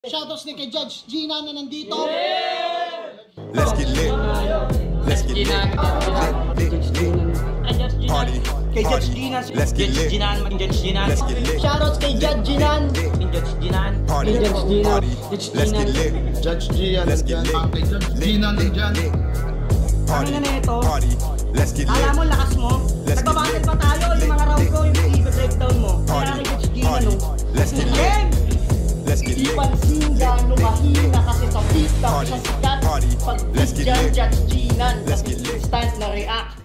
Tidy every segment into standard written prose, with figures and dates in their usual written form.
Shoutouts ni kay Judge Gina na nandito. Let's get lit. Let's get lit. Party. Kay Judge Gina. Let's get lit. Let's get lit. Shoutouts kay Judge Gina. Party. Party. Let's get lit. Judge Gian. Let's get lit. Kay Judge Gina nandyan. Party. Ano na ito? Party. Let's get lit. Alam mo, lakas mo. Let's get Nagbabattle lit. pa tayo. Yung mga round ko, yung i-breakdown mo. Kaya Party. kay Judge Gina, Party. no? Let's get lit. Game! Let's get Di lit. pansin gano'ng mahina kasi sa TikTok Party. siya sikat. Party. Pag Let's get dyan, lit. Judge Gina. Let's get lit. Instant na react.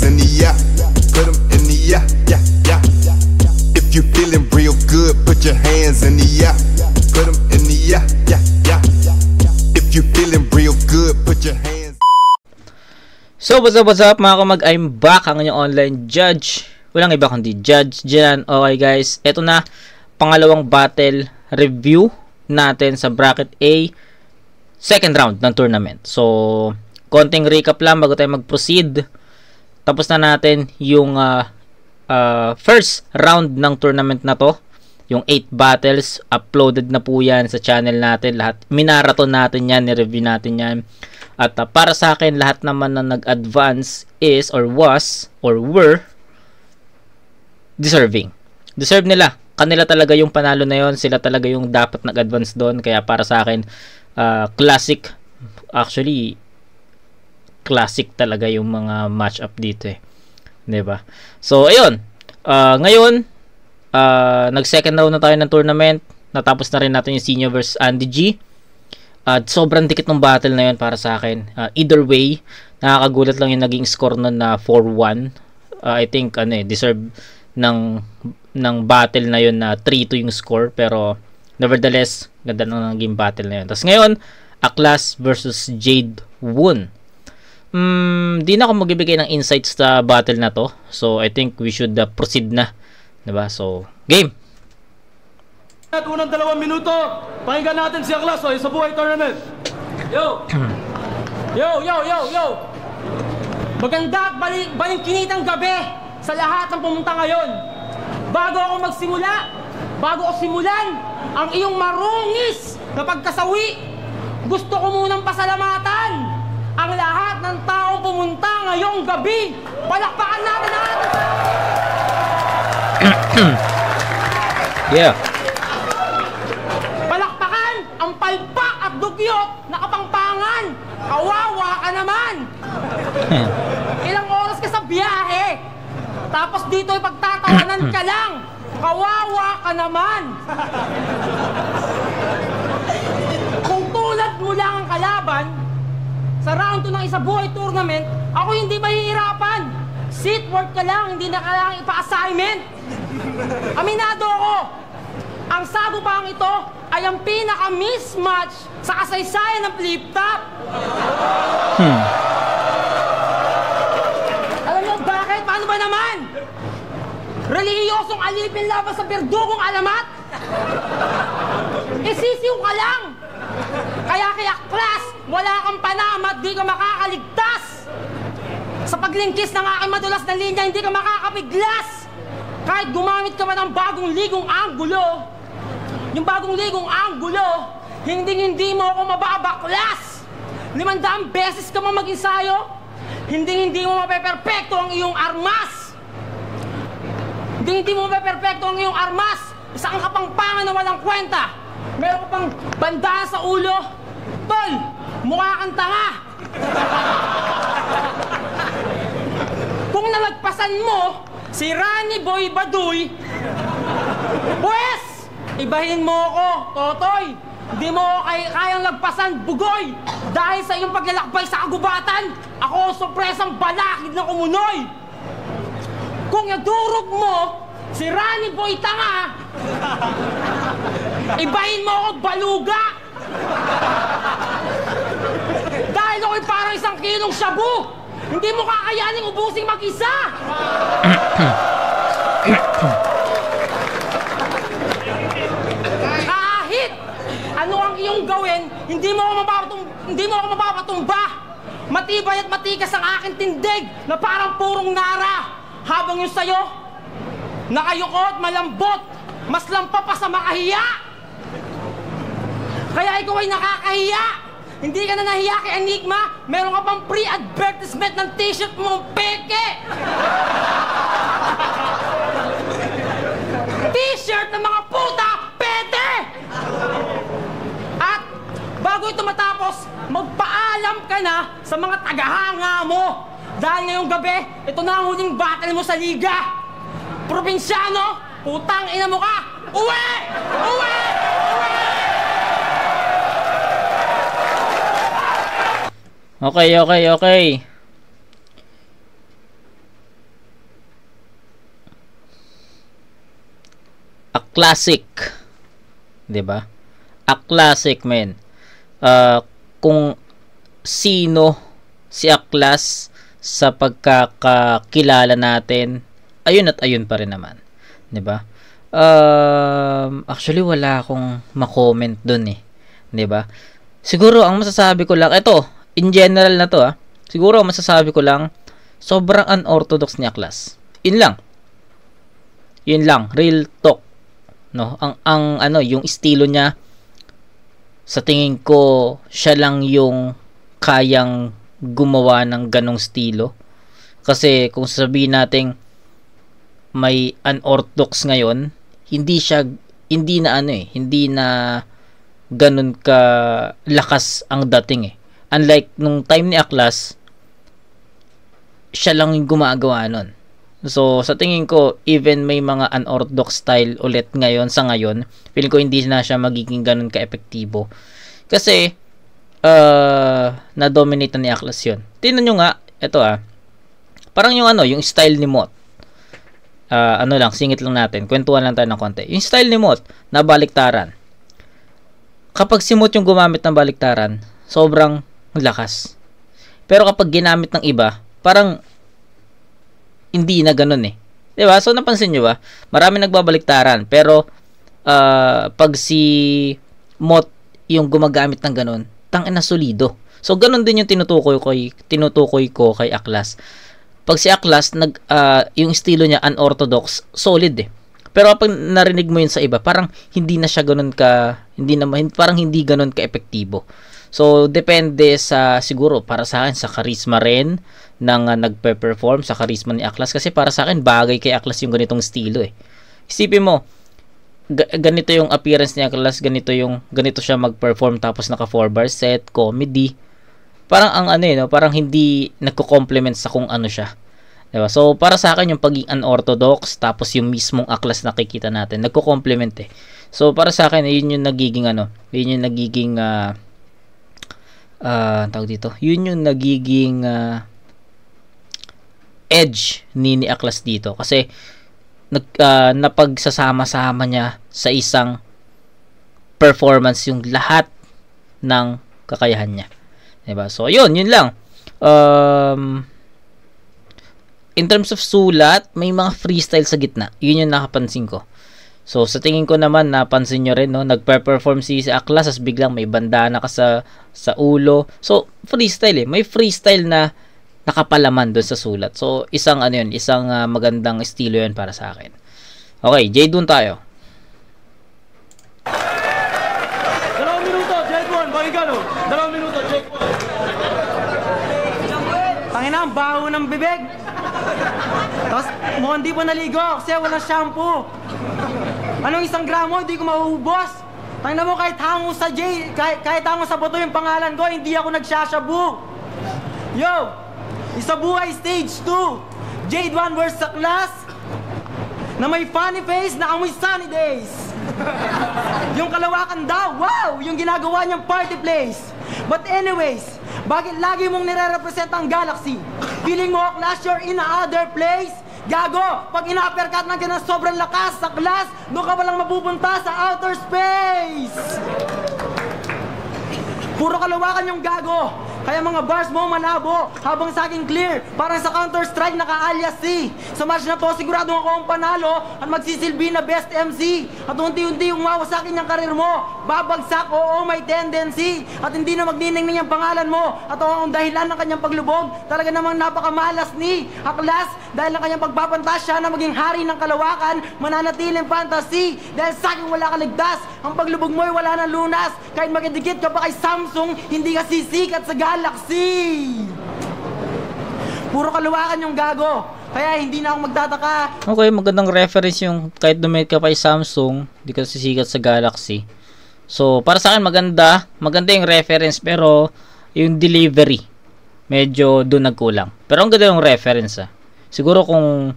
In the yeah, put 'em in the yeah, yeah, yeah. If you feeling real good, put your hands in the yeah, put 'em in the yeah, yeah, yeah. If you feeling real good, put your hands. So what's up mga kamag, I'm back, ang inyong online judge. Walang iba kundi Judge Gian. Okay guys, eto na pangalawang battle review natin sa bracket A, second round ng tournament. So konting recap lang bago tayo mag-proceed. Tapos na natin yung first round ng tournament na to. Yung 8 battles, uploaded na po yan sa channel natin. Lahat, minaraton natin yan, ni-review natin yan. At para sa akin, lahat naman na nag-advance is or was or were deserving. Deserve nila. Kanila talaga yung panalo na yon. Sila talaga yung dapat nag-advance doon. Kaya para sa akin, classic. Actually, classic talaga yung mga match-up dito eh. 'Di ba? So, ayun. Ngayon, nag-second round na tayo ng tournament. Natapos na rin natin yung Senior versus Andy G. Sobrang dikit ng battle na yun para sa akin. Either way, nakakagulat lang yung naging score nun na 4-1. I think deserve ng battle na yun na 3-2 yung score, pero nevertheless, ganda na naging battle na yun. Tapos ngayon, Aklas versus Jade Woon. Di na ako magbibigay ng insights sa battle na to. So, I think we should proceed na. Diba? So, game! At unang 2 minuto, pakinggan natin si Aklas sa buhay tournament. Yo! Yo! Maganda at balingkinitang gabi sa lahat ng pumunta ngayon. Bago ako simulan ang iyong marungis na pagkasawi, gusto ko munang pasalamatan ang lahat ng taong pumunta ngayong gabi. Palakpakan natin lahat! Yeah. Palakpakan ang palpak at dugyot na kapangpangan. Kawawa ka naman. Ilang oras ka sa biyahe, tapos dito ay pagtatawanan ka lang. Kawawa ka naman. Kung tulad mo lang ang kalaban sa round 2 ng Isa Buhay Tournament, ako hindi mahihirapan. Seat work ka lang, hindi na kailangan ipa-assignment. Aminado ako, ang sagupang ito ay ang pinaka-mismatch sa kasaysayan ng flip-top. Alam niyo bakit? Paano ba naman? Relihiyosong alipin laban sa berdugong alamat? Isisiw ka lang. Kaya Aklas, wala kang panama at di ka makakaligtas. Sa paglingkis ng aking madulas na linya, hindi ka makakapiglas. Kahit gumamit ka pa ng bagong ligong anggulo, yung bagong ligong anggulo, hindi mo ako mababaklas. 500 beses ka mang mag-ensayo, hindi mo mapeperfecto ang iyong armas. Hindi mo mapeperfecto ang iyong armas. Isa kang kapangpangan na walang kwenta. Meron ka pang banda sa ulo. Tol, mukha kang tanga. Kung nalagpasan mo si Rani Boy Baduy, pues, ibahin mo ako, Totoy. Hindi mo ako kayang lagpasan, Bugoy. Dahil sa iyong paglalakbay sa kagubatan, ako ang sorpresang balakid ng umunoy. Kung nadurog mo si Rani Boy Tanga, ibahin mo ako, Baluga. Dahil ako'y parang 1 kilong shabu. Hindi mo kakayaning ubusing mag-isa. Kahit ano ang iyong gawin, hindi mo ako mapapatumba. Matibay at matikas ang aking tindig na parang purong nara. Habang yung sayo, nakayuko at malambot, mas lampa pa sa makahiya. Kaya ikaw ay nakakahiya. Hindi ka na nahiya kay Enigma. Meron ka pang pre-advertisement ng t-shirt mong peke. T-shirt ng mga puta, pete! At bago ito matapos, magpaalam ka na sa mga tagahanga mo. Dahil ngayong gabi, ito na ang huling battle mo sa liga. Probinsyano, putang ina mo ka. Uwi! Uwi! Uwi! Okay. A classic. 'Di ba? A classic, man. Kung sino si Aklas sa pagkakakilala natin, ayun at ayun pa rin naman. 'Di ba? Actually wala akong ma-comment dun eh. 'Di ba? Siguro ang masasabi ko lang, ito, in general na to siguro ang masasabi ko lang, sobrang unorthodox ni Aklas. Yun lang, real talk. No, ang ano, yung estilo niya, sa tingin ko siya lang yung kayang gumawa ng ganong estilo. Kasi kung sabihin natin may unorthodox ngayon, hindi na ganun ka lakas ang dating eh. Unlike nung time ni Aklas, siya lang yung gumagawa nun. So, sa tingin ko, even may mga unorthodox style ulit ngayon, feeling ko hindi na siya magiging ganun ka-epektibo. Kasi, na-dominate na ni Aklas yun. Tingnan nyo nga, ito parang yung style ni Mot. Singit lang natin, kwentuhan lang tayo ng konti. Yung style ni Mot, na baliktaran. Kapag si Mot yung gumamit ng baliktaran, sobrang lakas. Pero kapag ginamit ng iba, parang hindi na ganun eh. Diba? So, napansin nyo ba? Marami nagbabaliktaran. Pero, pag si Mot yung gumagamit ng ganun, tangina solido. So, ganun din yung tinutukoy ko kay Aklas. Pag si Aklas, yung estilo niya unorthodox, solid eh. Pero kapag narinig mo yun sa iba, parang hindi na siya ganun parang hindi ganun ka-epektibo. So, depende siguro, para sa akin, sa charisma rin ng nagpe-perform, sa charisma ni Aklas. Kasi para sa akin, bagay kay Aklas yung ganitong estilo eh. Isipin mo, ganito yung appearance ni Aklas, ganito siya mag-perform, tapos naka 4-bar set, comedy. Parang parang hindi nagko-complement sa kung ano siya. Diba? So, para sa akin, yung pagiging unorthodox, tapos yung mismong Aklas nakikita natin, nagko-complement eh. So, para sa akin, yun yung nagiging yun yung nagiging edge ni Aklas dito. Kasi, napagsasama-sama niya sa isang performance yung lahat ng kakayahan niya. Diba? So, yun lang. In terms of sulat, may mga freestyle sa gitna. Yun yung nakapansin ko. So, sa tingin ko naman, napansin nyo rin, no? Nagpe-perform si Aklas, as biglang may bandana ka sa ulo. So, freestyle eh. May freestyle na nakapalaman doon sa sulat. So, isang magandang estilo yun para sa akin. Okay, Jade, dun tayo. 2 minuto, Jade 1, Bakigano. 2 minuto, Jade 1. Tangina, ang baho ng bibig. Tapos, mukhang di pa naligo kasi walang shampoo. Anong 1 gramo, hindi ko mauubos. Tangina mo, kahit hango sa kahit hango sa buto yung pangalan ko, hindi ako nagsashabu. Yo! Isabuhay Stage 2. Jade 1 versus Aklas na may funny face na amoy sunny days. Yung kalawakan daw, wow! Yung ginagawa niyang party place. But anyways, bakit lagi mong nire-represent ang galaxy? Feeling mo, Aklas, you're in another place? Gago! Pag ina-uppercut ng ganang sobrang lakas sa Aklas, doon ka walang mapupunta sa outer space! Puro kalawakan yung gago. Kaya mga bars mo malabo, habang sa akin clear. Parang sa Counter-Strike naka-alias C. Sa match na to, sigurado ako ang panalo at magsisilbi na best MC. At unti-unti umawa sa akin yung karir mo. Babagsak, oo, may tendency. At hindi na magniningning ang pangalan mo. At ang dahilan ng kanyang paglubog, talaga namang napakamalas ni Aklas. Dahil ang kanyang pagpapantasya na maging hari ng kalawakan, mananatiling fantasy. Dahil sa akin wala kaligtas, ang paglubog mo'y wala na lunas. Kahit magidikit ka pa kay Samsung, hindi ka sisikat sa Galaxy. Puro kalawakan yung gago. Kaya hindi na ako magtataka. Okay, magandang reference yung kahit dumit ka pa kay Samsung, hindi ka sisikat sa Galaxy. So, para sa akin maganda yung reference, pero yung delivery medyo doon nagkulang. Pero ang ganda yung reference Siguro kung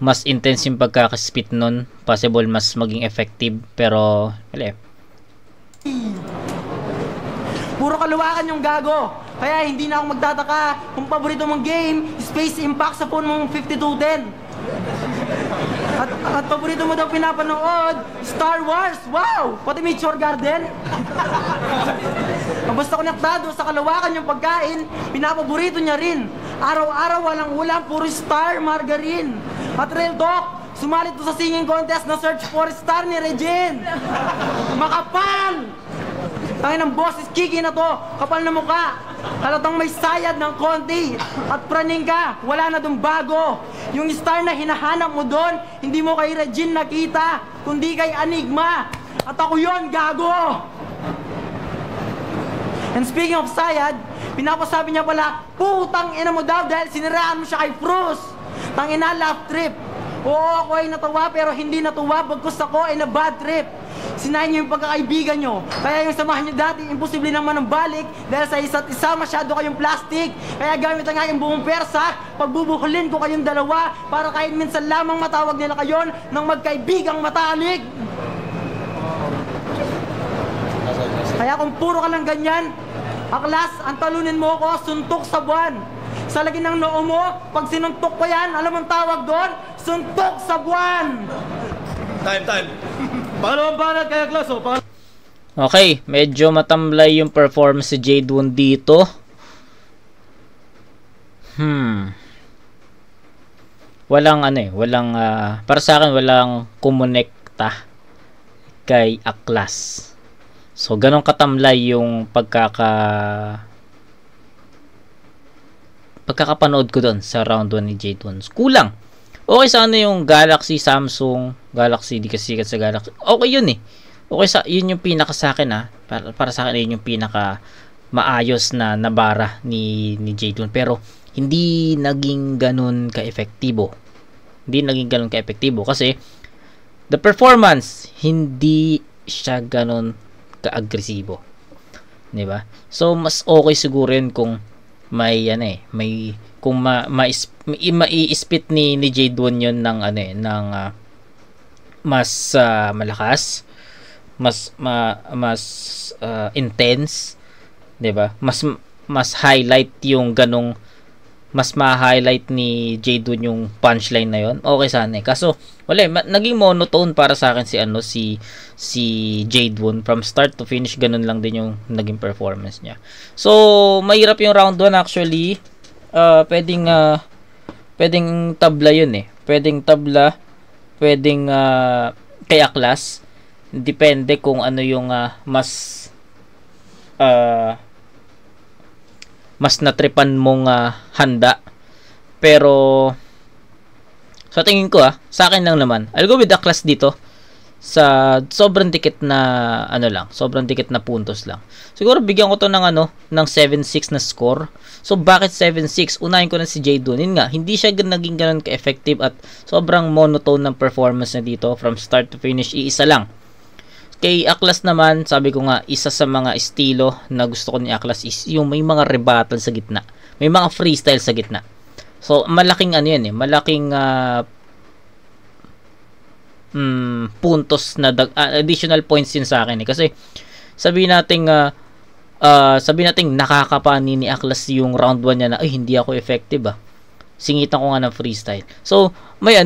mas intense yung pagkakaspit nun, possible mas maging effective, pero wala. Puro kaluwakan yung gago. Kaya hindi na ako magtataka kung paborito mong game, Space Impact sa phone mong 5210. At paborito mo daw pinapanood, Star Wars. Wow! Pati may Chore Garden. Basta konektado sa kalawakan yung pagkain, pinapaborito niya rin. Araw-araw walang ulam, puro star, margarine. At real talk, sumalit to sa singing contest na Search for Star ni Regine. Makapal! Tangin ng boses Kiki na to, kapal na mukha. Halatang may sayad ng konti. At praning ka, wala na dong bago. Yung star na hinahanap mo doon, hindi mo kay Regine nakita, kundi kay Enigma. At ako yon gago! And speaking of sayad, pinapasabi niya pala, putang ina mo daw dahil siniraan mo siya kay Frus. Tangina, laugh trip. Oo, ako ay natawa pero hindi natuwa, bagkus ako ay na bad trip. Sinayin niyo yung pagkakaibigan niyo. Kaya yung samahan niyo dati, imposible naman ang balik dahil sa isa't isa masyado kayong plastic. Kaya gamit ang aking buong persa, pagbubuhulin ko kayong dalawa para kahit minsan lamang matawag nila kayon ng magkaibigang matalik. Kaya kung puro ka lang ganyan, Aklas, ang talunin mo ako, suntok sa buwan. Sa lagi ng noo mo, pag sinuntok ko yan, alam ang tawag doon? Suntok sa buwan! Time. Pangalawang banat kaya Aklas, Okay, medyo matamlay yung performance si Jade Woon dito. Walang para sa akin walang kumonekta kay Aklas. So, ganun katamlay yung pagkakapanood ko doon sa round 1 ni Jade Woon. Kulang. Okay sana yung Galaxy, Samsung, Galaxy, di kasi sikat sa Galaxy. Okay yun Okay yun yung pinaka sa akin para sa akin yun yung pinaka maayos na nabara ni Jade Woon. Pero hindi naging ganun ka-epektibo. Kasi the performance hindi siya ganun ka-agresibo. 'Di ba? So mas okay siguro yun kung may kung mai-spit ni Jade Woon yun ng mas malakas, mas intense, 'di ba? Mas highlight yung ganong mas ma-highlight ni Jade Woon yung punchline na yon. Okay sana Kaso naging monotone para sa akin si Jade Woon from start to finish. Ganun lang din yung naging performance niya. So mahirap yung round 1 actually. Pwedeng tabla yun Pwedeng tabla, pwedeng kay Aklas. Depende kung ano yung mas natripan mong handa. Pero sa tingin ko sa akin lang naman, I'll go with Aklas dito. Sa sobrang dikit na sobrang dikit na puntos lang. Siguro bigyan ko to ng 7-6 na score. So bakit 7-6? Unahin ko na si Jade Woon. Yun nga, hindi siya naging ganoon ka-effective at sobrang monotone ng performance na dito from start to finish. Iisa lang. Kay Aklas naman, sabi ko nga, isa sa mga estilo na gusto ko ni Aklas is yung may mga rebuttal sa gitna. May mga freestyle sa gitna. So, malaking malaking puntos na additional points yun sa akin Kasi, sabihin nating nakakapani ni Aklas yung round 1 niya na, hindi ako effective Singitan ko nga ng freestyle. So, may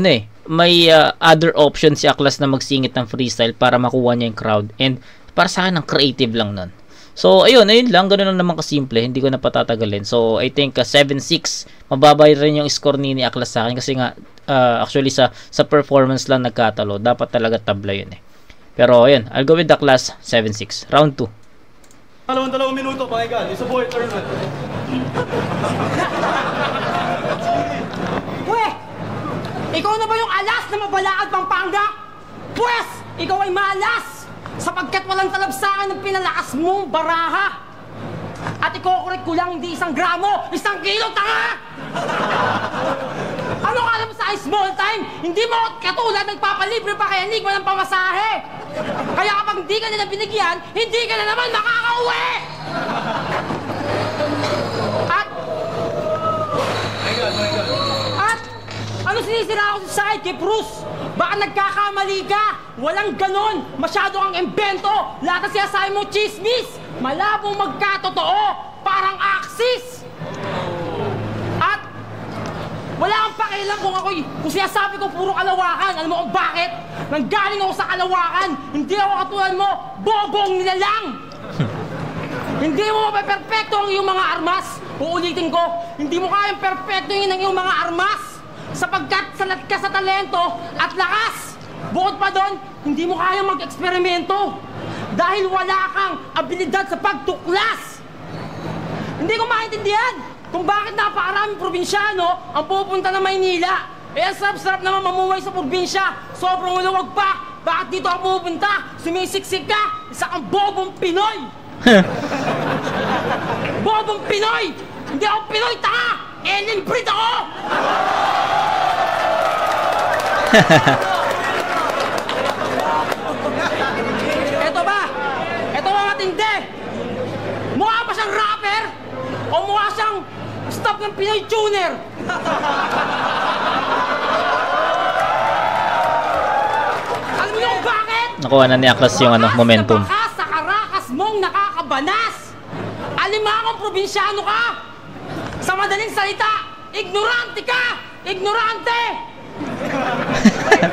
may other option si Aklas na magsingit ng freestyle para makuha niya yung crowd. And para sa akin, ang creative lang nun. So, ayun lang. Ganun lang naman kasimple. Hindi ko na patatagalin. So, I think 7-6. Mababa rin yung score ni Aklas sa akin. Kasi nga, actually, sa performance lang nagkatalo. Dapat talaga tabla yun eh. Pero, ayun. I'll go with Aklas, 7-6. Round 2. 2 minuto, pakinggan. Isa buhay tournament. Pwe! Ikaw na ba yung alas na Mabalaad, Pampanga? Pwes! Ikaw ay malas! Sapagkat walang talabsakan ng pinalakas mong baraha! At iko-correct ko lang hindi 1 gramo, 1 kilo, tanga! Ano ka alam sa small time? Hindi mo katulad nagpapalibre pa kay Enigma ng pamasahe! Kaya kapag hindi ka nila binigyan, hindi ka na naman makakauwi! At ano sinisira ko sa side kay Bruce? Baka nagkakamali ka! Walang ganon! Masyado kang imbento! Lahat na sinasabi mo chismis! Malabong magkatotoo! Parang Axis! At wala kang pakialam kung sinasabi ko puro kalawakan. Alam mo kung bakit? Nanggaling ako sa kalawakan! Hindi ako katulad mo! Bobong nilalang! Hindi mo mapaperfecto ang iyong mga armas! Uulitin ko, hindi mo kayang perfecto ang iyong mga armas! Sapagkat salat ka sa talento at lakas! Bukod pa doon, hindi mo kayang mag-eksperimento! Dahil wala kang abilidad sa pagtuklas! Hindi ko maintindihan kung bakit napakaraming probinsyano ang pupunta na Maynila. Eh, ang sarap-sarap naman mamuhay sa probinsya. Sobrang ulawag pa. Bakit dito ako pupunta? Sumisiksik ka. Isa kang bobong Pinoy. Bobong Pinoy. Hindi ako Pinoy, tanga. Alien breed ako. Eto ba? Eto ba matindi? Mukha ba siyang rapper? O mukha siyang staff ng Pinoy tuner? Alam niyo kung bakit? Nakuha na ni Aklas yung momentum. Baka sa karakas mong nakakabanas. Alimangang probinsyano ka. Sa madaling salita, ignorante ka! Ignorante!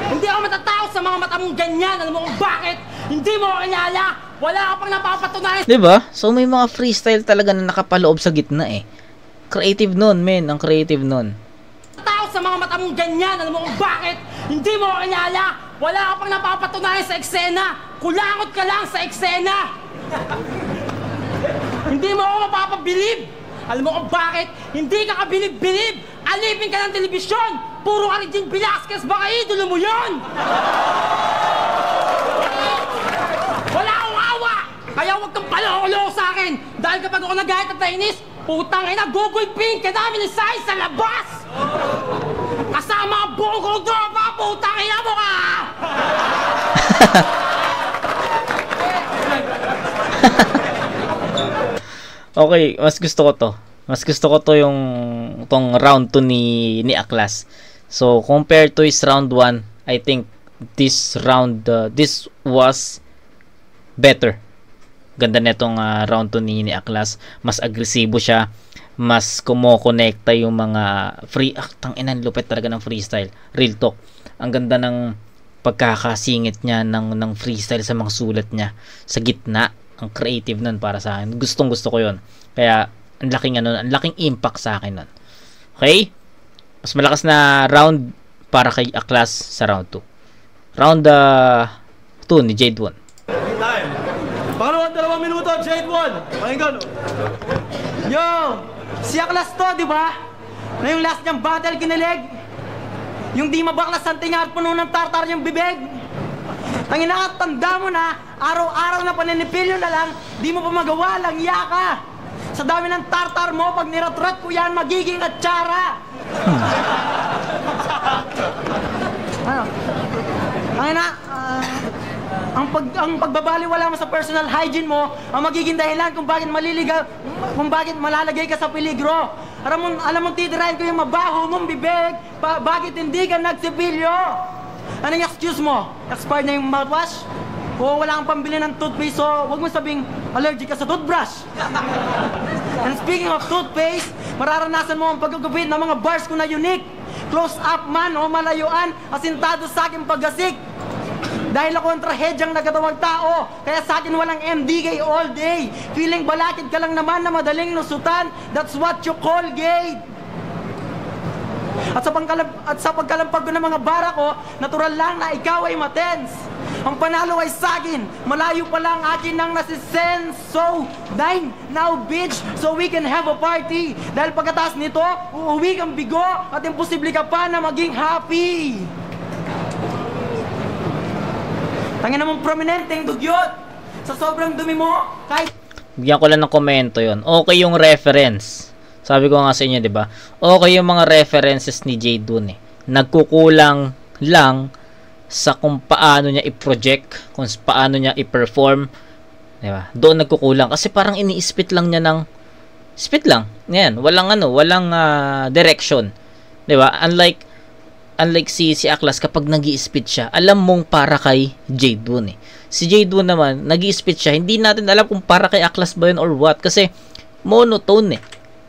Hindi ako matatakot sa mga mata mong ganyan. Alam mo kung bakit? Hindi mo ako kilala. Wala ka pang napapatunayan. Diba? So may mga freestyle talaga na nakapaloob sa gitna eh. Creative nun, men. Ang creative nun. Takot sa mga mata mong ganyan. Alam mo kung bakit? Hindi mo ako kilala. Wala ka pang napapatunayan sa eksena. Kulangot ka lang sa eksena. Hindi mo ako mapapabilib. Alam mo kung bakit? Hindi ka kabilib-bilib. Alipin ka ng telebisyon. Puro ka rin Jean Velasquez. Baka idolo mo yun. Wala akong awa. Kaya huwag kang paloko-loko sa akin. Dahil kapag ako nagahit at nainis, putang ina, gugulping ka namin ni Sai sa labas. Kasama ang buong kong tropa. Putang ina mo ka. Okay, mas gusto ko to. Mas gusto ko to yung tong round 2 ni Aklas. So, compared to his round 1, I think this round, this was better. Ganda netong round 2 ni Aklas. Mas agresibo siya. Mas kumokonekta yung mga free, tanginan, lupit talaga ng freestyle. Real talk. Ang ganda ng pagkakasingit niya ng freestyle sa mga sulat niya. Sa gitna. Ang creative nun para sa akin. Gustong gusto ko yun. Kaya, ang laking impact sa akin nun. Okay? Mas malakas na round para kay Aklas sa round 2. Round 2 ni Jade 1. Time. Pangalawang 2 minuto, Jade 1. Pakinggan. Yo! Si Aklas to, di ba? Na yung last niyang battle kinilig. Yung di mabaklas ang tinga at puno ng tartar yung bibig. Tangina ka, tanda mo na, araw-araw na paninipilyo na lang, di mo pa magawa, langya ka. Sa dami ng tartar mo, pag niratrat ko yan, magiging atsara. Ano? Tangina, ang pagbabaliwala mo sa personal hygiene mo, ang magiging dahilan kung bakit malalagay ka sa peligro. Alam mo, titirahin ko yung mabaho mong bibig, bakit hindi ka nagsipilyo? Anong excuse mo? Expired na yung mouthwash? O wala kang pambili ng toothpaste, so huwag mo sabing allergic ka sa toothbrush. And speaking of toothpaste, mararanasan mo ang paggugupit ng mga bars ko na unique. Close up man o malayuan, asintado sa aking paggasik. Dahil ako ang trahedyang nagatawang tao, kaya sa akin walang MDK all day. Feeling balakid ka lang naman na madaling nusutan, that's what you call gay. At sa pagkalampag ko ng mga bara ko, natural lang na ikaw ay matens. Ang panalo ay sagin, malayo pa lang akin ang nasisense. So, dine now bitch, so we can have a party. Dahil pagkatapos nito, uuwi kang bigo at imposible ka pa na maging happy. Tangin namang prominenteng dugyot. Sa sobrang dumi mo, kahit... Bigyan ko lang ng komento yon. Okay yung reference. Sabi ko nga sa inyo, di ba? Okay yung mga references ni Jay dun eh. Nagkukulang lang sa kung paano niya i-project, kung paano niya i-perform. Di ba? Doon nagkukulang. Kasi parang ini-spit lang niya ng... Spit lang. Yan. Walang direction. Di ba? Unlike si Aklas, kapag nag-i-spit siya, alam mong para kay Jadewon eh. Si Jadewon naman, nag-i-spit siya, hindi natin alam kung para kay Aklas ba yun or what. Kasi, monotone eh.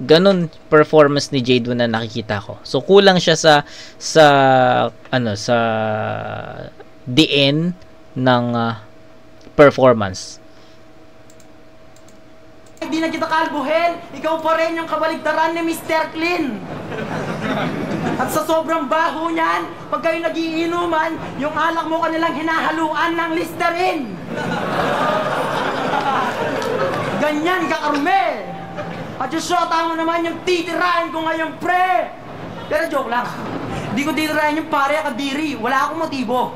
Ganon performance ni Jadewon na nakikita ko. So, kulang siya sa the end ng performance. Hindi na kita kalbuhin, ikaw pa rin yung kabaligtaran ni Mr. Clean. At sa sobrang baho niyan, pag kayo nagiinuman, yung alak mo kanilang hinahaluan ng Listerine. Ganyan ka, Carmel. At yung shota mo naman yung titirahin ko ngayon, pre. Pero joke lang. Hindi ko titirahin yung pare kadiri. Wala akong motibo.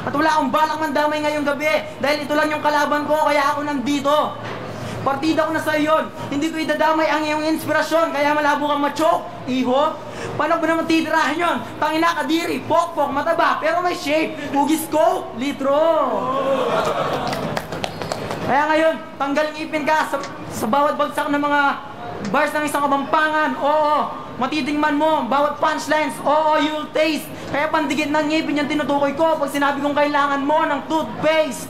At wala akong balak mandamay ngayong gabi. Dahil ito lang yung kalaban ko, kaya ako nandito. Partida ko na sa iyon. Hindi ko idadamay ang iyong inspirasyon. Kaya malabo kang ma-choke, iho. Paano ba naman titirahin yun? Tangina, kadiri, pokpok, mataba, pero may shape. Hugis ko, litro. Kaya ngayon, tanggaling ipin ka sa bawat bagsak ng mga bars ng isang kabampangan. Oo, matitingman mo bawat punchlines. Oo, you'll taste. Kaya pandikit ng ngipin yung tinutukoy ko pag sinabi kong kailangan mo ng toothpaste.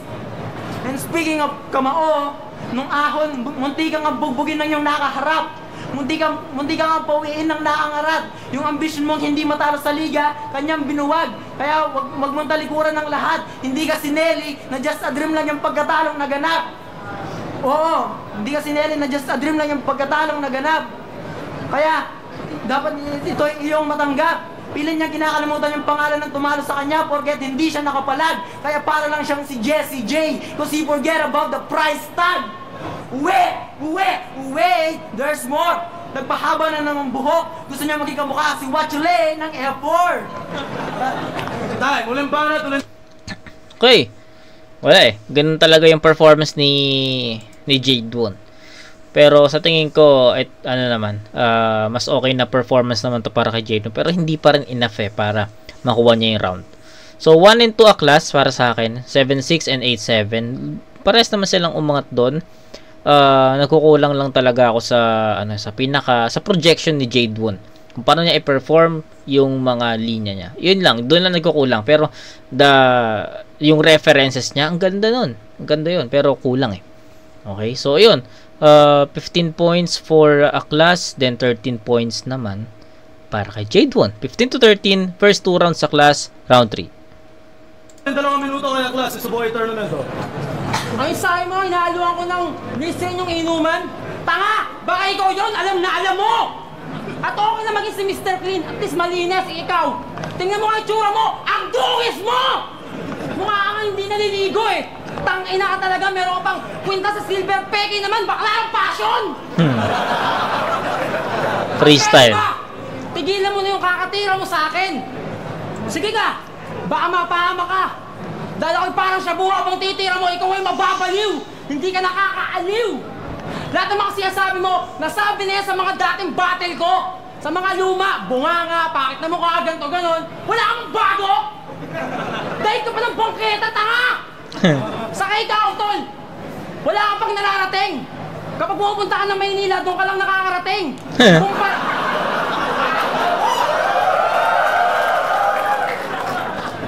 And speaking of kamao, nung ahon, munti kang ang bugbugin ng iyong nakaharap. Munti kang ang pawiin ng naangarat. Yung ambisyon mong hindi matalo sa liga, kanyang binuwag. Kaya wag mong talikuran ng lahat. Hindi ka sineli na just a dream lang yung pagkatalong naganap. Oo, hindi ka sineli na just a dream lang yung pagkatalong naganap. Kaya, dapat ito iyong matanggap. Piling niya kinakalimutan yung pangalan ng tumalo sa kanya porket hindi siya nakapalag. Kaya para lang siyang si Jessie J. Cause he forget about the price tag. Wait, there's more. Nagpahaba na ng buhok. Gusto niya maging kamukha si Wachule ng F4. Tay, uling banat, uling... Okay. Wala eh. Ganun talaga yung performance ni Jadewon. Pero sa tingin ko, mas okay na performance naman to para kay Jadewon. Pero hindi pa rin enough para makuha niya yung round. So, 1 and 2 Aklas para sa akin. 7-6 and 8-7. Pares naman silang umangat doon. Nagkukulang lang talaga ako sa projection ni Jadewon. Kung paano niya i-perform yung mga linya niya. Yun lang, doon lang nagkukulang. Pero yung references niya, ang ganda nun. Ang ganda yun, pero kulang eh. Okay, so yun. 15 points for Aklas, then 13 points naman para kay Jadewon. 15-13, first 2 rounds sa Aklas, round 3. 2 minuto kaya Aklas sa buhay tournament. Ang isahin mo, inahaluan ko ng listen yung inuman. Tanga! Baka ikaw yun, alam na alam mo! At okay na maging si Mr. Clean, at least malinis, ikaw. Tingnan mo ang itsura mo, ang dungis mo! Mukha ka nga hindi naliligo eh. Tangina ka talaga, meron ka pang kwinta sa silver peki naman, bakla ang passion! Freestyle. Tigilan mo na yung kakatira mo sa akin. Sige ka, baka mapahama ka. Dahil ako'y parang shabu habang titira mo, ikaw ay mababaliw. Hindi ka nakakaaliw. Lahat ng mga sinasabi mo, nasabi na yan sa mga dating battle ko. Sa mga luma, bunganga, pakit na mukha, ganito, ganon. Wala kang bago! Dahil ka pa ng bangketa, tanga! Sakay ka, Utol! Wala kang pang nararating! Kapag pupunta ka ng Maynila, doon ka lang nakakarating!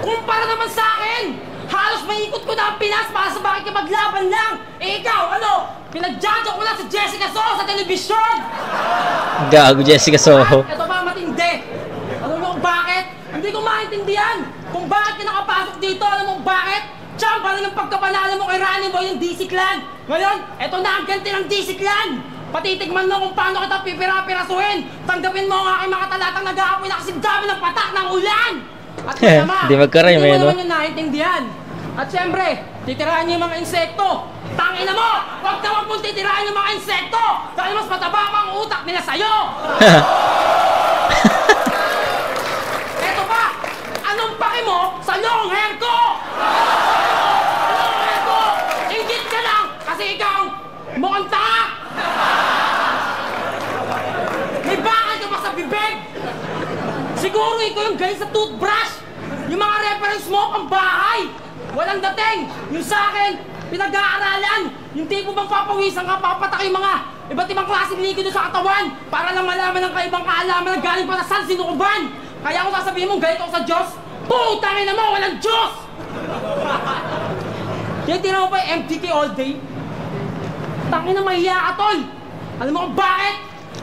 Kumpara naman sa akin! Halos may ikot ko na ang Pinas para sa bakit ka maglaban lang! Eh ikaw, pinag-judge ko na si Jessica Soho sa telebisyon! Gago, Jessica Soho. Ito pa matindi! Alam mo kung bakit? Hindi ko maintindihan kung bakit ka nakapasok dito. Alam mo kung bakit? Champ, parang yung pagkapanalo mo kay Running Boy yung DC Clan. Ngayon, eto na ang ganti ng DC Clan. Patitikman mo kung paano kita pipira-pirasuhin. Tanggapin mo ang aking mga talatang nag-aapoy na kasi dami ng patak ng ulan. At masama, Di magkaray, hindi mo no? naman yung naintindihan. At syempre, titirahan niyo yung mga insekto. Tangina mo! Huwag na huwag mong titirahan yung mga insekto! Dahil mas mataba pa ang utak nila sa'yo! Eto pa! Anong pake mo sa long hair ko? Long hair ko! Ingit ka lang! Kasi ikaw, mukhang tanga! May bakal ka pa sa bibig! Siguro ikaw yung galing sa toothbrush! Yung mga reference mo pang bahay! Walang dating! Yung sa akin, pinag-aaralan! Yung tipo bang papawisan ka, papatak yung mga iba't ibang klaseng likido sa katawan para lang malaman ng kaibang kaalaman na galing pa na San Sinukuban! Kaya kung sasabihin mong galit ako sa Diyos, putangin na mo! Walang Diyos! Kaya tira mo pa yung MTK all day? Tangin na mahiya ka, tol! Alam mo kung bakit?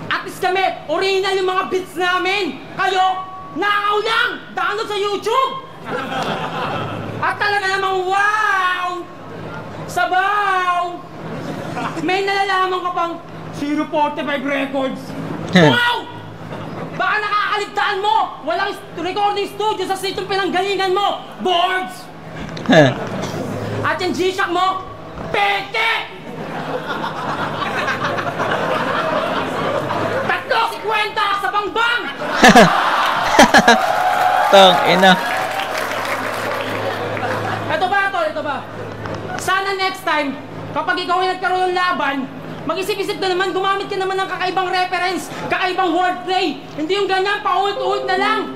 At least kami, original yung mga beats namin! Kayo, nakaw lang! Download sa YouTube! At talaga namang wow! Sabaw! May nalalaman ka pang 045 Records. Wow! Baka nakakaligtaan mo! Walang recording studio sa sitong pinanggalingan mo! Boards! At yung G-Shock mo, peke! 3.50 sa bangbang! Tong, ina. Ito ba? Sana next time, kapag ikaw ay nagkaroon ng laban, mag-isip-isip na naman, gumamit ka naman ng kakaibang reference, kakaibang wordplay. Hindi yung ganyan, paulit-ulit na lang.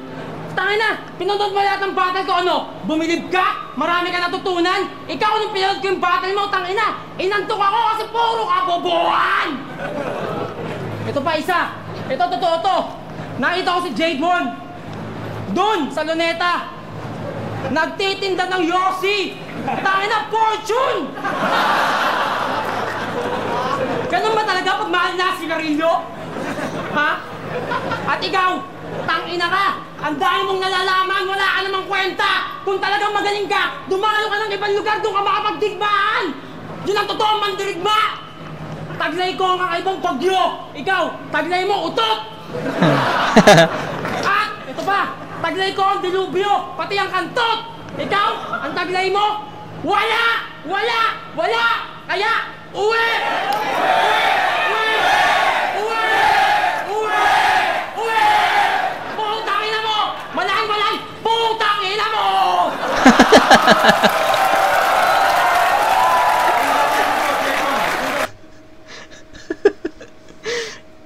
Tangin na, pinunod mo lahat ng battle ko, ano? Bumilib ka? Marami ka natutunan? Ikaw nung pinunod ko yung battle mo, tangin na, inantok ako kasi puro kabobohan! Ito pa isa. Ito, totoo to. Nakita ko si Jade One. Doon, sa Luneta. Nagtitinda ng Yossi. Tangin na, fortune! Ganun ba talaga pag mahal na sigarilyo? Ha? At ikaw, tangina ka! Ang dami mong nalalaman, wala ka namang kwenta! Kung talagang magaling ka, dumalo ka ng ibang lugar, doon ka makapagdigmaan! Yun ang totoong mandirigma! Taglay ko ang kakaibang bagyo! Ikaw, taglay mo, utot! At, ito pa, taglay ko ang dilubyo, pati ang kantot! Ikaw, ang taglay mo, wala! Wala! Wala! Kaya, uwi! Putang ina mo! Malang! Putang ina mo!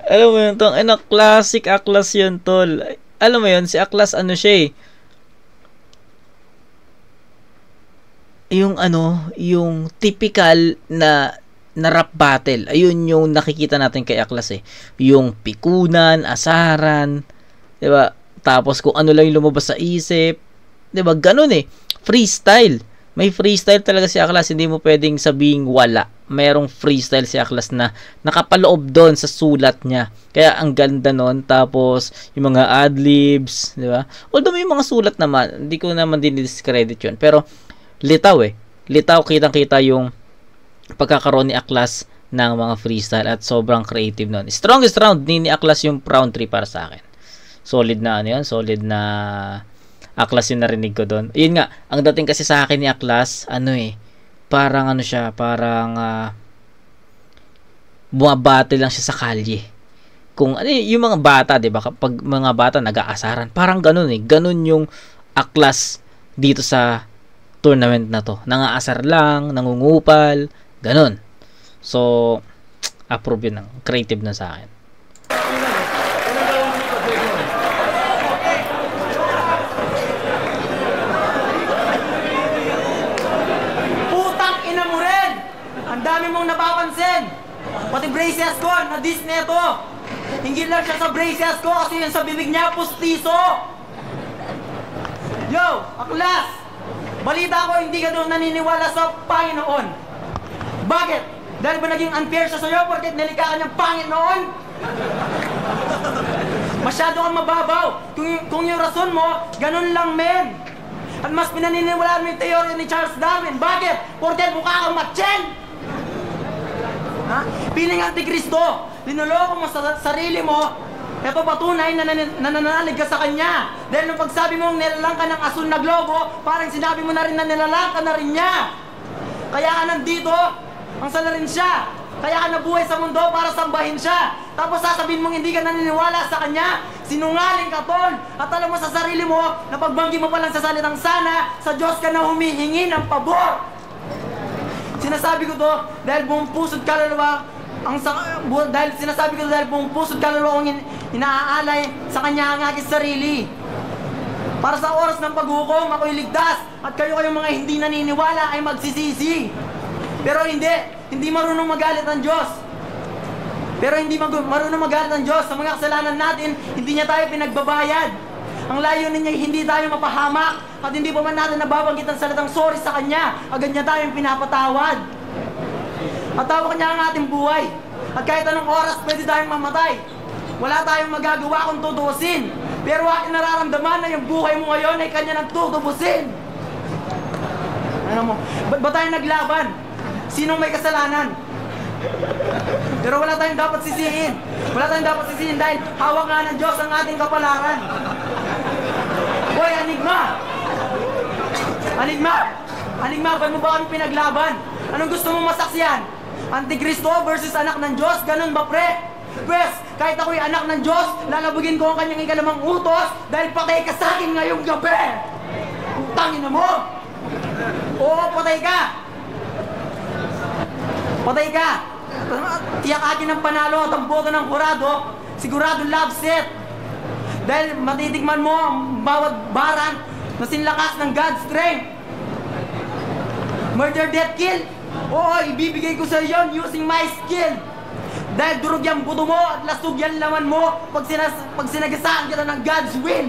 Alam mo yun, tong classic Aklas yun, tol. Alam mo yun, si Aklas ano siya eh. Yung typical na rap battle. Ayun yung nakikita natin kay Aklas eh. Yung pikunan, asaran, 'di ba? Tapos kung ano lang yung lumabas sa isip, 'di ba? Ganun eh. Freestyle. May freestyle talaga si Aklas, hindi mo pwedeng sabing wala. Mayroong freestyle si Aklas na nakapaloob doon sa sulat niya. Kaya ang ganda noon. Tapos yung mga adlibs, 'di ba? Although may mga sulat naman, hindi ko naman din-discredit 'yun. Pero litaw eh. Litaw, kitang-kita yung pagkakaroon ni Aklas ng mga freestyle at sobrang creative nun. Strongest round ni Aklas yung round 3 para sa akin. Solid na ano yun, solid na Aklas yung narinig ko doon. Yun nga, ang dating kasi sa akin ni Aklas, parang ano siya, parang bumabate lang siya sa kalye. Kung ano yung mga bata, 'di ba? Kapag mga bata nag-aasaran, parang ganun eh. Ganun yung Aklas dito sa tournament na to. Nangaasar lang, nangungupal, ganun. So, approve yun ng creative na sa akin. Putang ina mo rin! Ang dami mong napapansin! Pati braces ko, na-diss neto! Hindi lang siya sa braces ko kasi yun sa bibig niya, pustiso! Yo, Aklas! Balita ko hindi ka doon naniniwala sa Panginoon. Bakit? Dahil ba naging unfair siya sa'yo porket nalikaan niyang pangit noon? Masyado kang mababaw. Kung yung rason mo, ganun lang men. At mas pinaniniwalaan mo yung teorya ni Charles Darwin. Bakit? Porket mukha kang matchen! Ha? Piling Antikristo, linuloko mo sa sarili mo. Ito patunay na nananalig ka sa kanya. Dahil nung pagsabi mong nilalang ka ng asul na globo, parang sinabi mo na rin na nilalang ka na rin niya. Kaya ka nandito, ang salarin siya. Kaya ka nabuhay sa mundo para sambahin siya. Tapos sasabihin mong hindi ka naniniwala sa kanya. Sinungaling ka, tol. At alam mo sa sarili mo, na pagbanggi mo pa lang sa salitang sana, sa Diyos ka na humihingi ng pabor. Sinasabi ko to dahil buong puso't kaluluwa, dahil sinasabi ko to dahil buong puso't kaluluwa kong inaaalay sa kanya ang aking sarili. Para sa oras ng paghukom, ako'y ligtas. At kayong mga hindi naniniwala ay magsisisi. Pero hindi marunong magalit ang Diyos. Pero hindi marunong magalit ang Diyos. Sa mga kasalanan natin, hindi niya tayo pinagbabayad. Ang layunin niya ay hindi tayo mapahamak. At hindi pa man natin nababanggit ang salitang sorry sa Kanya. Agad niya tayong pinapatawad. At tawag niya ang ating buhay. At kahit anong oras pwede tayong mamatay. Wala tayong magagawa kung tutuusin. Pero aking nararamdaman na yung buhay mo ngayon ay Kanya nagtutubusin. Ano mo? Ba't ba tayo naglaban? Sinong may kasalanan? Pero wala tayong dapat sisihin. Wala tayong dapat sisihin dahil hawak nga ng Diyos ang ating kapalaran. Hoy, Enigma! Enigma! Enigma, ba't mo ba kami pinaglaban? Anong gusto mong masaksiyan? Antikristo versus anak ng Diyos? Ganun ba, pre? Pwes, kahit ako'y anak ng Diyos, lalabugin ko ang kanyang ikalimang utos dahil patay ka sa akin ngayong gabi! Utangin na mo! Oo, patay ka! Patay ka! Tiyak akin ang panalo at ang boto ng kurado, sigurado love set! Dahil matitikman mo ang bawat baran na sinlakas ng God's strength. Murder, death, kill. Oo, ibibigay ko sa iyo using my skill. Dahil durog yung buto mo at lasog yung laman mo pag sinagasaan kita ng God's will.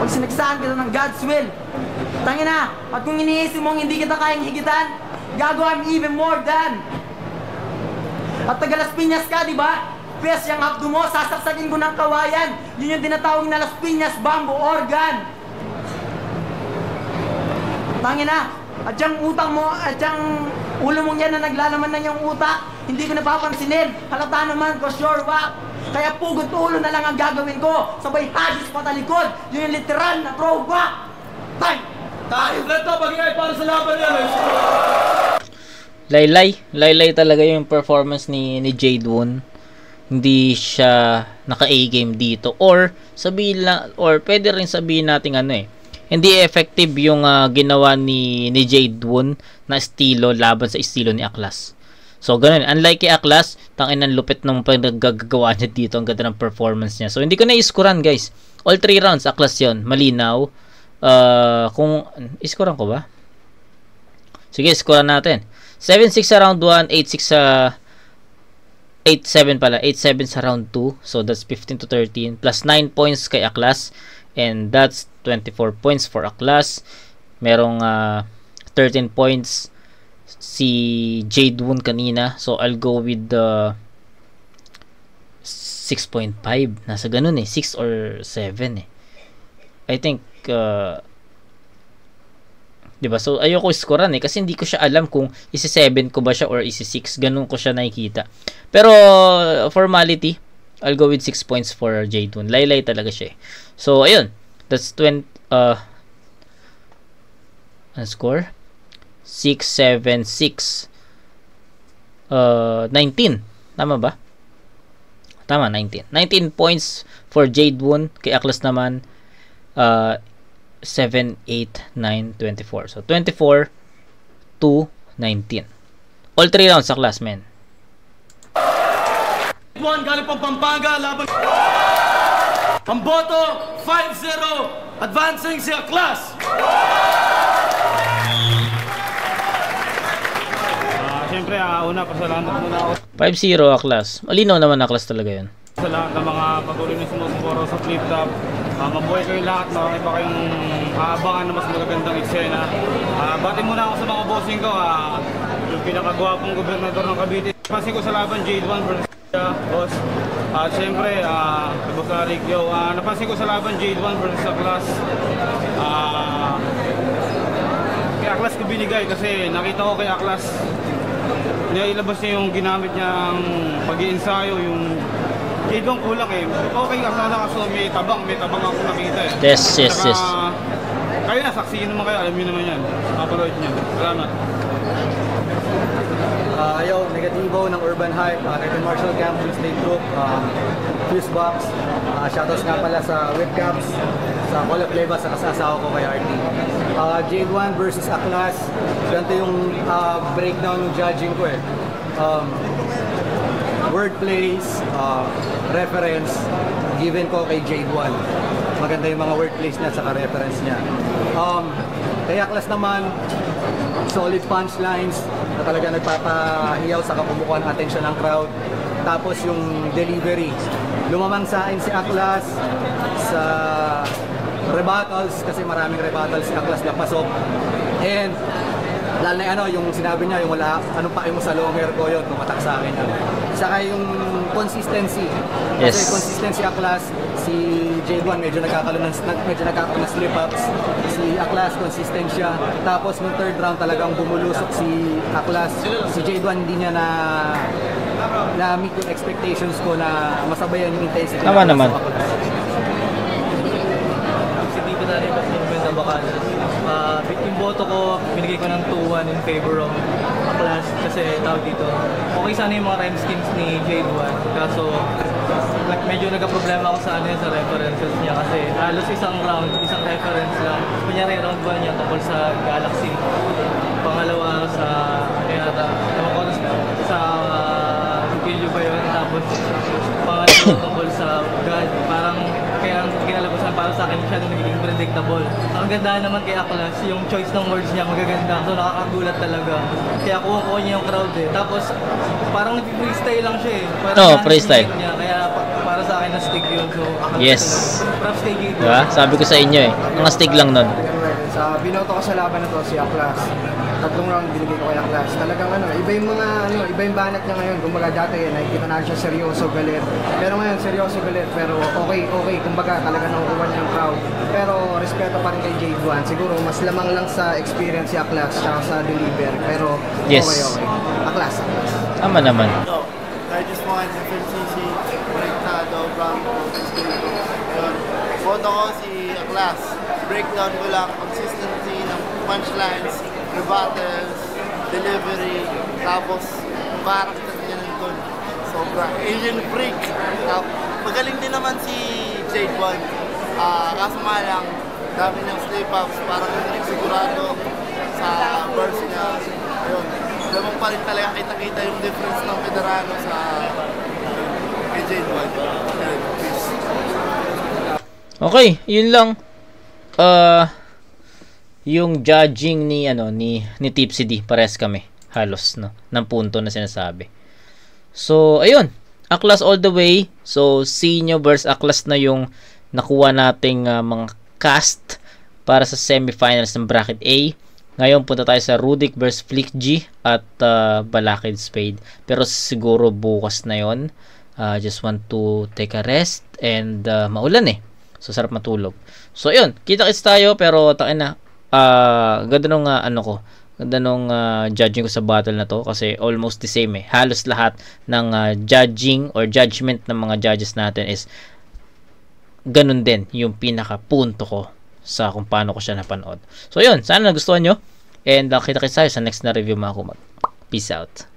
Pag sinagasaan kita ng God's will. Tangina, at kung iniisip mong hindi kita kayang higitan, gagawin even more than. At taga Las Piñas ka, di ba? Pes, yung abdo mo, sasaksakin ko ng kawayan. Yun yung tinatawag na Las Piñas bamboo organ. Tangina, at yung utang mo, at yung ulo mong yan na naglalaman ng yung utak, hindi ko napapansinin. Halata naman ko, sure wak. Kaya pugot ulo na lang ang gagawin ko. Sabay hagis patalikod. Yun yung literal na throwback. Time! Tayo, Leto, pag-ingay para sa laban yan. Laylay talaga yung performance ni Jade Woon. Hindi siya naka-A-game dito, or sabihin lang, or pwede rin sabihin natin hindi effective yung ginawa ni Jade Woon na estilo laban sa estilo ni Aklas. So ganun, unlike kay Aklas, tangin ang lupit ng paggawa niya dito, ang ganda ng performance niya. So hindi ko na iskuran, guys. All 3 rounds Aklas 'yon, malinaw. Kung iskuran ko ba? Sige, iskuran natin. 7-6 sa round 1, 8-6 sa 8-7 pala, 8-7 sa round 2. So that's 15-13 plus 9 points kay Aklas, and that's 24 points for Aklas. Merong 13 points si Jade Woon kanina. So I'll go with the 6.5. Nasa ganun 6 or 7 I think diba? So ayoko scorean kasi hindi ko siya alam kung isi-7 ko ba siya or isi-6. Ganun ko siya nakikita. Pero formality, I'll go with 6 points for Jade Woon. Laylay talaga siya. So ayun, that's 20 score 6, 7, 6 19. Tama ba? Tama, 19 points for Jade Woon. Kay Aklas naman 7, 8, 9, 24. So 24 to 19. All 3 rounds sa class, men. One galing pang Pampanga, laban. Ang boto 5-0, advancing si Aklas. Siyempre, una pasalamat muna ako 5-0 Aklas. Malinaw naman Aklas talaga 'yun. sa lahat ng mga patuloy na sumusuporta sa Flip Top. Mabuhay kayo lahat, marami pa kayong aabangan na mas magagandang eksena. Bati muna ako sa mga bossing ko, yung pinakagwapong gobernador ng Cavite. Pansin ko sa laban, Jade Woon versus Boss. At syempre, Boss Arik, napansin ko sa laban Jade 1 versus Aklas. Kay Aklas ko binigay kasi nakita ko kay Aklas ilabas niya yung ginamit niyang pag-iensayo, yung Jade 1 kulang eh. Okay ka sana kaso may tabang ako nakita eh. Yes. Kayo na, saksihin naman kayo, alam niyo naman yan. Kapaloid niyo. Salamat. Yo, negatibo ng Urban Hype, Nathan Marshall Camp, State Group, Fusebox, shoutouts nga pala sa Whipcaps, sa Call of Leva, sa kasasawa ko kay RT. Jade 1 versus Aklas, ganito yung breakdown ng judging ko eh. Wordplays, reference, given ko kay Jade 1. Maganda yung mga wordplays niya at saka reference niya. Kay Aklas naman, solid punchlines na talaga nagpapahiyaw sa kapumukuhan atensyon ng crowd. Tapos yung delivery. Lumamang sa akin si Aklas sa rebuttals kasi maraming rebuttals si Aklas na pasok. And lalo na yung sinabi niya, yung wala, anong pake mo sa longer ko yun, tumatak sa akin. Saka yung consistency. Kasi consistency Aklas, si Jade 1 medyo nagkakaroon ng slip-ups. Si Aklas, consistent siya. Tapos nung third round talagang bumulusok si Aklas. Si Jade 1 hindi niya na meet yung expectations ko na masabayan yung intensity. Tama naman. Si Tito na rin sa Bacanas. Yung boto ko, binigay ko ng 2-1 in favor of Aklas kasi tawag dito. Okay sana yung mga rhyme schemes ni Jade 1. Kaso medyo nagka-problema ako sa sa references niya kasi halos isang round, isang reference lang. Kunyari round 1 niya tungkol sa Galaxy. Pangalawa sa sa Kilyo ba yun? Tapos pangalawa tungkol sa God. Parang kaya ang kinalabasan para sa akin masyadong nagiging predictable. Ang ganda naman kay Aklas, yung choice ng words niya magaganda. So nakakagulat talaga. Kaya kuha niya yung crowd eh. Tapos parang nag-freestyle lang siya eh. Parang freestyle. Niya. Kaya para sa akin na-stick yun. So Yes. Props kay Jade. Diba? Sabi ko sa inyo eh. Mga stig lang nun. Sa binoto ko sa laban na to si Aklas. Tatlong round binigay ko kay Aklas. Talagang iba yung mga iba yung banat niya ngayon. Kumbaga dati nakikita na siya seryoso, galit. Pero ngayon seryoso, galit. Pero okay. Kumbaga talaga nakukuha niya yung crowd. Pero respeto pa rin kay Jade 1. Siguro mas lamang lang sa experience si Aklas tsaka sa deliver. Pero yes. Okay. Aklas. Tama naman. I just want FMCC, Conectado, Blanco, Boto ko si Aklas. Breakdown ko lang, consistency ng punchlines, rebuttals, delivery, tapos character niya nandun. Sobra. Alien freak. Magaling din naman si Jade 1. Kaso nga lang, dami niyang slip-ups, parang hindi sigurado sa verse niya. Ayun. Lamang pa rin talaga kita-kita yung difference ng veterano sa kay Jade 1. Okay, yun lang. Yung judging ni Tipsy D, pares kami halos ng punto na sinasabi. So ayun, Aklas all the way. So Senior versus Aklas na yung nakuha nating mga cast para sa semifinals ng bracket A. Ngayon punta tayo sa Rudik versus Flick G at Balakid Spade. Pero siguro bukas na yon. Just want to take a rest and maulan eh. So sarap matulog. So ayun, kita-kits tayo pero takin na ganda nung ganda nung judging ko sa battle na to kasi almost the same eh. Halos lahat ng judging or judgment ng mga judges natin is ganun din yung pinaka punto ko sa kung paano ko siya napanood. So ayun, sana nagustuhan nyo and kita-kits tayo sa next na review mga kumag. Peace out.